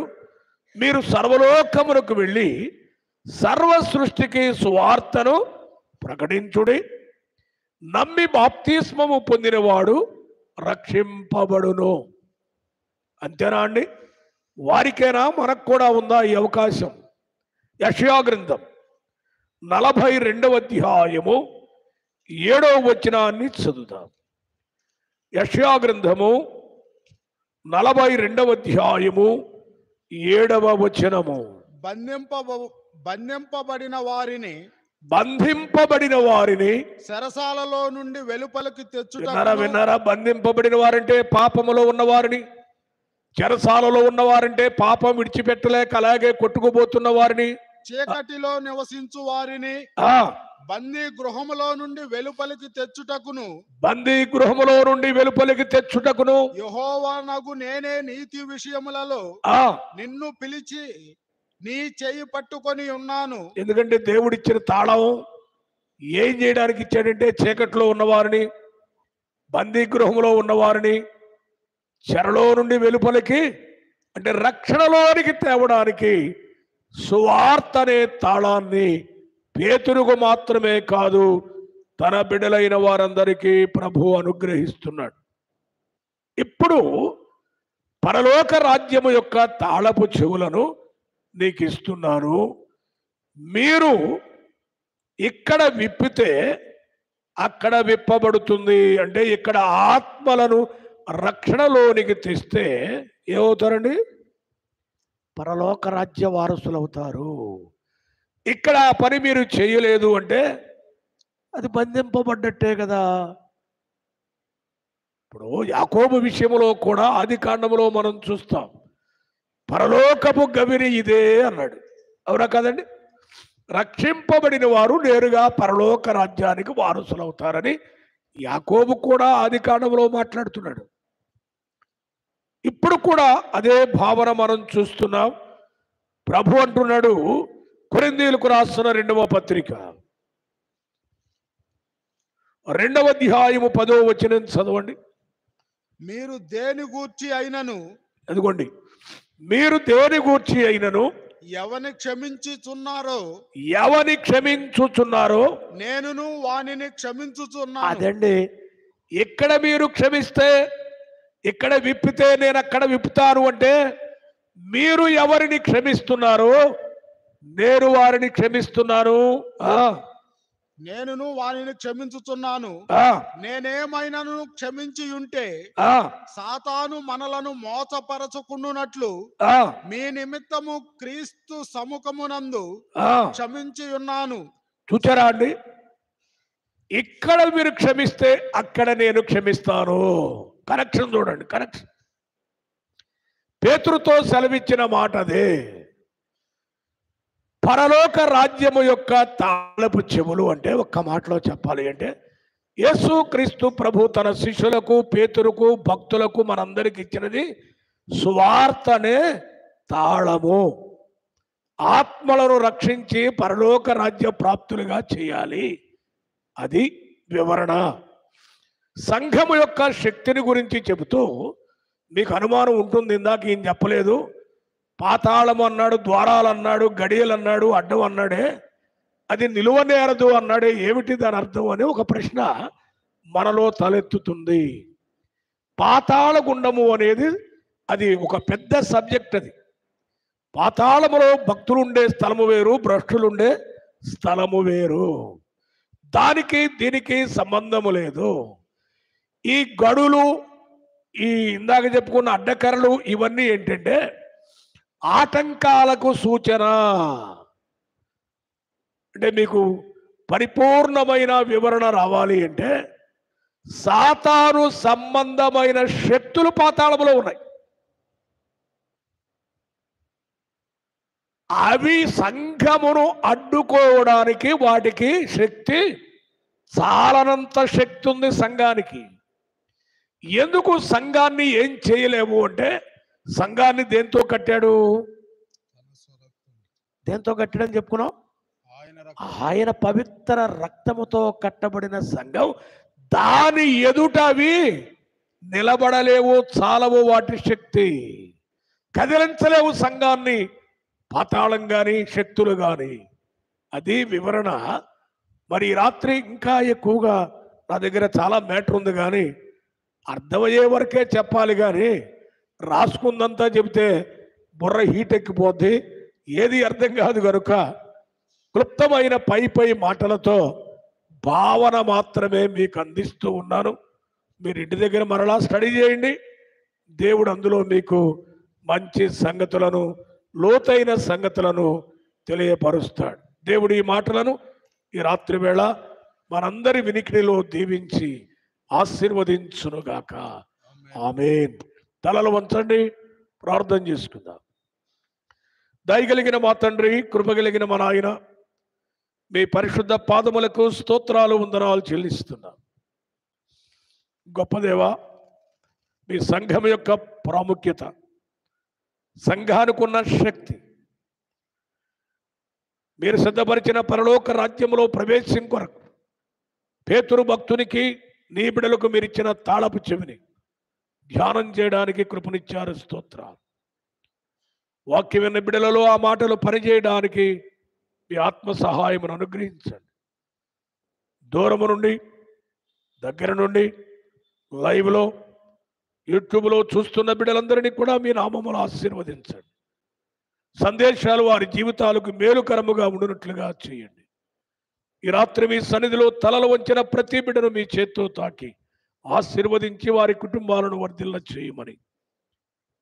మీరు సర్వలోకమునకు వెళ్ళి సర్వ సృష్టికి సువార్తను ప్రకటించుడి. నమ్మి బాప్తిస్మము పొందినవాడు రక్షింపబడును. అంతేనా అండి? వారికైనా మనకు కూడా ఉందా ఈ అవకాశం? యెషయా గ్రంథం 42వ అధ్యాయము 7వ వచనాన్ని చదువుతాం. యెషయా గ్రంథము 42వ అధ్యాయము 7వ వచనము. బంధింపబడిన వారిని చెరసాలలో నుండి వెలుపలికి తెచ్చుట. విన్నారా? బంధింపబడిన వారంటే పాపములో ఉన్నవారిని, చెరసాలలో ఉన్నవారంటే పాపం విడిచిపెట్టలేక అలాగే కొట్టుకుపోతున్న వారిని, చీకటిలో నివసించు వారిని బందీ గృహములో నుండి వెలుపలికి తెచ్చుటకును యెహోవానగు నేనే నీతి విషయములలో నిన్ను పిలిచి నీ చెయ్యి పట్టుకొని ఉన్నాను. ఎందుకంటే దేవుడిచ్చిన తాళం ఏం చేయడానికి ఇచ్చాడంటే చీకట్లో ఉన్నవారిని, బందీ గృహంలో ఉన్నవారిని చెరలో నుండి వెలుపలికి అంటే రక్షణలోనికి తేవడానికి సువార్త అనే తాళాన్ని పేతురుకు మాత్రమే కాదు తన బిడ్డలైన వారందరికీ ప్రభువు అనుగ్రహిస్తున్నాడు. ఇప్పుడు పరలోక రాజ్యము యొక్క తాళపు చెవులను నీకు ఇస్తున్నాను. మీరు ఇక్కడ విప్పితే అక్కడ విప్పబడుతుంది. అంటే ఇక్కడ ఆత్మలను రక్షణలోనికి తెస్తే ఏమవుతారండి? పరలోక రాజ్య వారసులు అవుతారు. ఇక్కడ ఆ పని మీరు చేయలేదు అంటే అది బంధింపబడ్డట్టే కదా. ఇప్పుడు యాకోబు విషయంలో కూడా ఆది కాండములో మనం చూస్తాం, పరలోకపు గవిని ఇదే అన్నాడు. అవునా కదండి? రక్షింపబడిన వారు నేరుగా పరలోక రాజ్యానికి వారసులు అవుతారని యాకోబు కూడా ఆది కాండములో మాట్లాడుతున్నాడు. ఇప్పుడు కూడా అదే భావన మనం చూస్తున్నాం. ప్రభు అంటున్నాడు, కొరింథీయులకు రాస్తున్న 2వ పత్రిక 2వ అధ్యాయము 10వ వచనం చదవండి. మీరు దేని గూర్చి అయినను, అదిగోండి, మీరు దేని గూర్చి అయినను ఎవని క్షమించుచున్నారో ఎవని క్షమించుచున్నారో నేనును వానిని క్షమించుచున్నాను. అదండి, ఇక్కడ మీరు క్షమిస్తే, ఇక్కడ విప్పితే నేను అక్కడ విప్పుతాను అంటే, మీరు ఎవరిని క్షమిస్తున్నారో నేను వారిని క్షమిస్తున్నాను. నేనును వానిని క్షమించుచున్నాను. నేనేమైనను క్షమించి ఉంటే సాతాను మనలను మోసపరచుకున్నట్లు మీ నిమిత్తము క్రీస్తు సముఖమునందు క్షమించి ఉన్నాను. చూచారా అండి? ఇక్కడ మీరు క్షమిస్తే అక్కడ నేను క్షమిస్తాను. కనెక్షన్ చూడండి, కనెక్షన్. పేతురుతో సెలవిచ్చిన మాట అదే. పరలోక రాజ్యము యొక్క తాళపు చెవులు అంటే ఒక్క మాటలో చెప్పాలి అంటే, యేసు క్రీస్తు ప్రభు తన శిష్యులకు, పేతురుకు, భక్తులకు, మనందరికి ఇచ్చినది సువార్తనే తాళము. ఆత్మలను రక్షించి పరలోక రాజ్య ప్రాప్తులుగా చేయాలి. అది వివరణ. సంఘము యొక్క శక్తిని గురించి చెబుతూ మీకు అనుమానం ఉంటుంది. ఇందాక ఏం చెప్పలేదు, పాతాళం అన్నాడు, ద్వారాలు అన్నాడు, గడియలు అన్నాడు, అడ్డం అన్నాడే, అది నిలువనేరదు అన్నాడే, ఏమిటి దాని అర్థం అని ఒక ప్రశ్న మనలో తలెత్తుతుంది. పాతాళ గుండము అనేది అది ఒక పెద్ద సబ్జెక్ట్. అది పాతాళములో భక్తులు ఉండే స్థలము వేరు, భ్రష్టులుండే స్థలము వేరు. దానికి దీనికి సంబంధము లేదు. ఈ గడులు, ఈ ఇందాక చెప్పుకున్న అడ్డకరలు, ఇవన్నీ ఏంటంటే ఆటంకాలకు సూచన. అంటే మీకు పరిపూర్ణమైన వివరణ రావాలి అంటే సాతాను సంబంధమైన శక్తులు పాతాళములో ఉన్నాయి. అవి సంఘమును అడ్డుకోవడానికి వాటికి శక్తి, చాలనంత శక్తి ఉంది సంఘానికి. ఎందుకు సంఘాన్ని ఏం చేయలేము అంటే, సంఘాన్ని దేంతో కట్టాడు? దేంతో కట్టాడని చెప్పుకున్నాం? ఆయన పవిత్ర రక్తముతో కట్టబడిన సంఘం. దాని ఎదుట అవి నిలబడలేవు, చాలవు వాటి శక్తి. కదిలించలేవు సంఘాన్ని పాతాళం కానీ శక్తులు కానీ. అది వివరణ. మరి రాత్రి ఇంకా ఎక్కువగా నా దగ్గర చాలా మ్యాటర్ ఉంది, కానీ అర్థమయ్యే వరకే చెప్పాలి. కానీ రాసుకుందంతా చెబితే బుర్ర హీట్ ఎక్కిపోద్ది, ఏది అర్థం కాదు. కనుక క్లుప్తమైన పై మాటలతో భావన మాత్రమే మీకు అందిస్తూ ఉన్నాను. మీరు ఇంటి దగ్గర మరలా స్టడీ చేయండి. దేవుడు అందులో మీకు మంచి సంగతులను, లోతైన సంగతులను తెలియపరుస్తాడు. దేవుడు ఈ మాటలను ఈ రాత్రి వేళ మనందరి వినికిడిలో దీవించి ఆశీర్వదించునుగాక. ఆమేన్. తలలు వంచండి, ప్రార్థన చేసుకుందాం. దయగలిగిన మా తండ్రి, కృపగలిగిన మా నాయన, మీ పరిశుద్ధ పాదములకు స్తోత్రాలు, వందనాలు చెల్లిస్తున్నాం. గొప్ప దేవా, మీ సంఘం యొక్క ప్రాముఖ్యత, సంఘానికి ఉన్న శక్తి, మీరు సిద్ధపరిచిన పరలోక రాజ్యంలో ప్రవేశం కొరకు పేతురు భక్తునికి, నీ బిడ్డలకు మీరు ఇచ్చిన తాళపు చెవిని ధ్యానం చేయడానికి కృపనిచ్చారు. స్తోత్రాలు. వాక్యం విన్న బిడ్డలలో ఆ మాటలు పనిచేయడానికి మీ ఆత్మ సహాయమును అనుగ్రహించండి. దూరము నుండి, దగ్గర నుండి, లైవ్లో, యూట్యూబ్లో చూస్తున్న బిడ్డలందరినీ కూడా మీ నామములో ఆశీర్వదించండి. సందేశాలు వారి జీవితాలకు మేలుకరముగా ఉండినట్లుగా చేయండి. ఈ రాత్రి మీ సన్నిధిలో తలలు వంచిన ప్రతి బిడ్డను మీ చేత్తో తాకి ఆశీర్వదించి వారి కుటుంబాలను వర్ధిల్ల చేయమని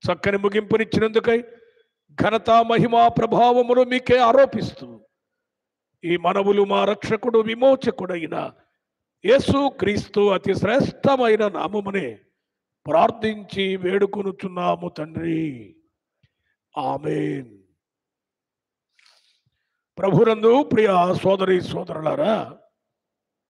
చక్కని ముగింపునిచ్చినందుకై ఘనత మహిమా ప్రభావములు మీకే ఆరోపిస్తూ ఈ మనవులు మా రక్షకుడు విమోచకుడైన యేసు క్రీస్తు అతి శ్రేష్టమైన నామమునే ప్రార్థించి వేడుకొనుచున్నాము తండ్రి. ఆమేన్. ప్రభునందు ప్రియ సోదరి సోదరులారా,